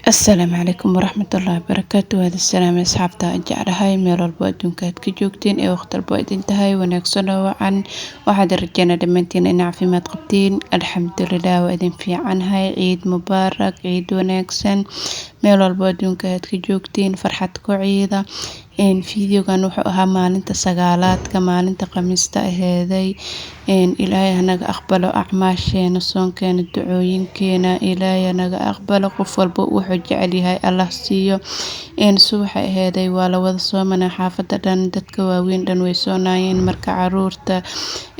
السلام عليكم ورحمة الله وبركاته. هذا السلام أصحابتا جعلهاي ميل البوادون كاد كجوجتين إيه وقت البوادين تهاي ونكسنا وعن واحد الرجال دمنتين إن عفيمات قبتين الحمد لله وإذن في عنها عيد مبارك عيد ونكسن ميل البوادون كاد كجوجتين فرحتكو عيدة إن فيديو كان وحوها مالنتا سقالات كمالنتا قميستا هذي إن إلهي هناك أقبلوا أعماشين صون كان الدعوين كينا إلهي هناك أقبلوا قفل وحج عليها الله سيو إن سوح هذي ولا وضصوا من حافظة دان دتك واوين دان ويسوناين مركع عرورتا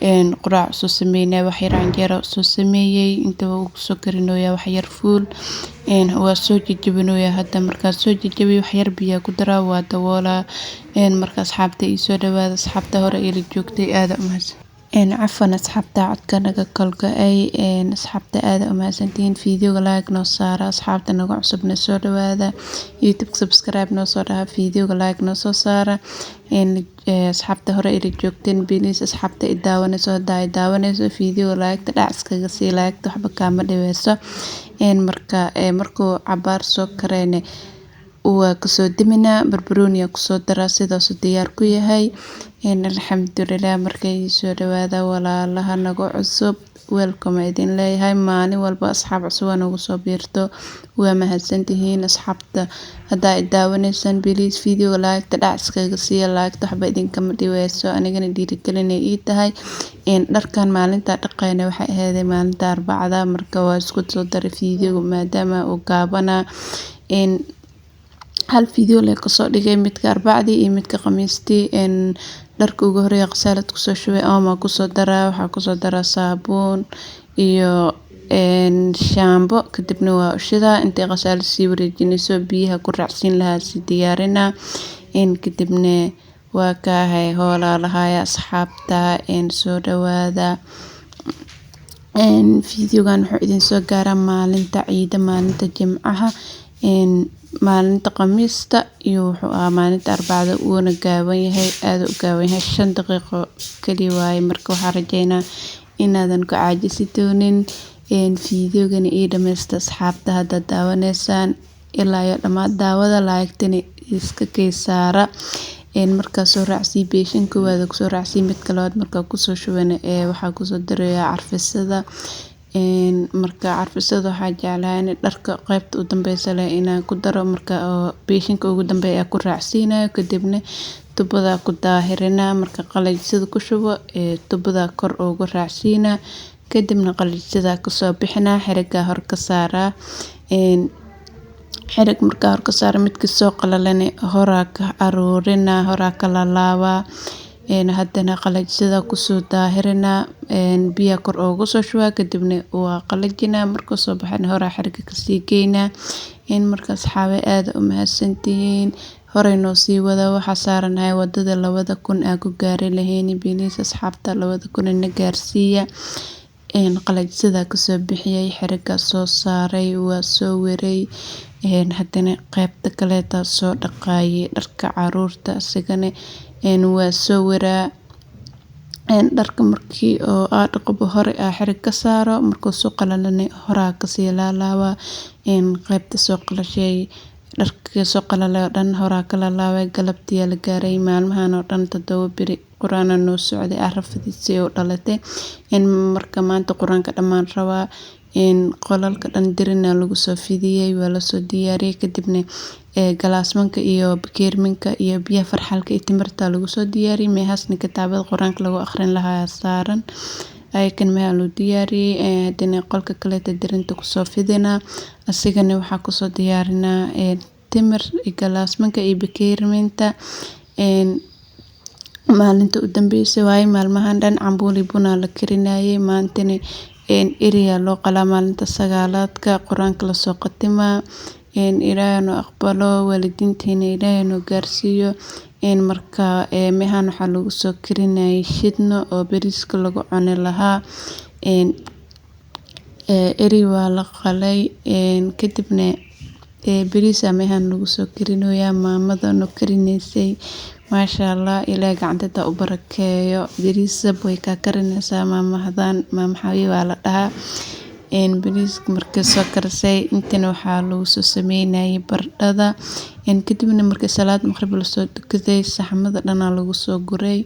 إن قرع سوسمينا وحير عنجرة سوسميي انت سكرينو يا وحير فول إن هو سوجي جبنو يا هدا مركز سوجي جبي وحير بيا قدرة ودولا إن مركز حابتي يسودا وهذا صحابته هورا إلي جوكتي هذا مهز إن عفوا أصحابتا عدك نجا كلجا أي إن أصحابتا هذا أمازنتين فيديو لايك نصارى أصحابتا نجا عصب نسودا وهذا يوتيوب سبسكرايب نصارى فيديو لايك نصارى إن أصحابتا هورا إلي جوكتين بينيس أصحابتا إداوانيسو فيديو لايك تدعس كجسي لايك تحب كامل ديوسو إن مركو عبار سكريني وكسو دمنا بربرونيا كسو دراسة داسو ديار كويهاي إن الحمد لله مركي سود هذا ولا الله نجو عصب ويلكم عيدين لي هاي ماني والبا أصحاب عصوا نجو صبيرتو وما هالسنتهين أصحابته هدا الداونيسن بليز فيديو لايك تدعس كجسية لايك تحب عيدين كم ديوسو أنا جن دير كلني إيتهاي إن دركان مالين تقينا وحي هذا مالين أربعة ذا مركواز كنت صدر فيديو ما دام وقابنا إن هل فيديو اللي قصة دقي متك أربعة متك خميستي إن درك وجهري غسالة قصة شوي ما قصة درا وحقصة درا صابون إيو إن شامبو كتبنا وشذا أنت غسالة سيوري جنسو بيها كرعسين لها سديارنا إن كتبنا وكاهي هولا لها أصحابتا إن سودا وهذا إن فيديو كان حقين سو جارا مالنتا عيدة مالنتا جمعها إن maalinta khamiista iyo wuxuu ahaa maalinta arbacada uuna gaaban yahay aad u gaaban yahay 5 daqiiqo kaliya waaye marka waxaan rajeynaa inaadan ku caajisi doonin fiidiyogan iyo dhamaysta asxaabta hadda daawanaysaan ilaa iyo dhamaad daawada laagtani iska kaysaara marka soo raacsi beeshan koowaad ku soo raacsi mid kale marka ku soo shubana waxa ku soo dareeyaa carfisada marka carfisada waxaa jeclahay in dharka qaybta u dambaysa leh inaan ku daro marka beeshinka ugu dambeeya ku raacsiinayo kadibna tubada ku daahirina marka qalajisada ku shubo tubada kor ugu raacsiina kadibna qalajisada ku soo bixina xiriga hor ka saara xirig marka hor ka saara midka soo qalalana hora ka aruurina hora ka laalaaba haddana qalajisada ku soo daahirina biya kor ugu soo shuba kadibna waa qalajina marka soo baxana hora xiriga ka sii geeyna marka asxaabe aad u mahadsantihiin hore noo sii wada waxa saaranahay wadada 2000 aan ku gaari lahayn bilis asxaabta 2000 na gaarsiiya qalajisada ka soo bixiyay xiriga soo saaray waa soo waray haddana qaybta kale ta soo dhaqaayay dharka caruurta asigana waa soo waraa dharka markii oo aad qabo hore xirig ka saaro markuu soo qalalana hora ka sii laalaaba qaybta soo qalashay dharka soo qalalay dhan hora ka laalaabay galabtii la gaaray maalmahan oo dhan 7 biri quraana noo socday arafadiisii oo dhalatay marka maanta quraanka dhamaan rabaa qolalka dhan dirina lagu soo fidiyay waa la soo diyaariyay kadibna galaasmanka iyo bakeerminka iyo biyo farxalka iyo timirta lagu soo diyaariyay meehasna kitaabada quraanka lagu akhrin lahaa saaran ay kan meel loo diyaariyay hadana qolka kale dirinta ku soo fidina asigana waxa ku soo diyaarina timir iyo galaasmanka iyo bakeerminta maalinta u dambeysay way maalmahan dhan cambuuli buna la karinayay maantana iriya loo qala maalinta sagaalaadka quraanka la soo qatimaa ilaahay noo aqbalo waalidiinteena ilaahay noo gaarsiiyo marka meehan waxa lagu soo karinayay shidno oo bariiska lagu cuni lahaa iri waa la qalay kadibna bariis meehan lagu soo karinayaa maamada noo karinaysay maasha Allah ilaahay gacanta u barakeeyo bariis way ka karinaysaa maamahadan maamaxawi waa la dhahaa bariiska markii soo karsay intana waxaa lagu soo sameynayay baradhada kadibna markii salaad maqrib la soo tukaday saxamada dhan lagu soo guray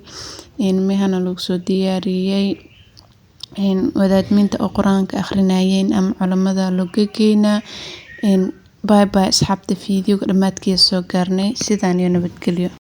mehana lagu soo diyaariyay wadaadminta oo quraanka akhrinayeen ama culimada loo geeyna bye bye asxaabta fiidiyowga dhamaadkiisa soo gaarnay sidaan iyo nabadgelyo.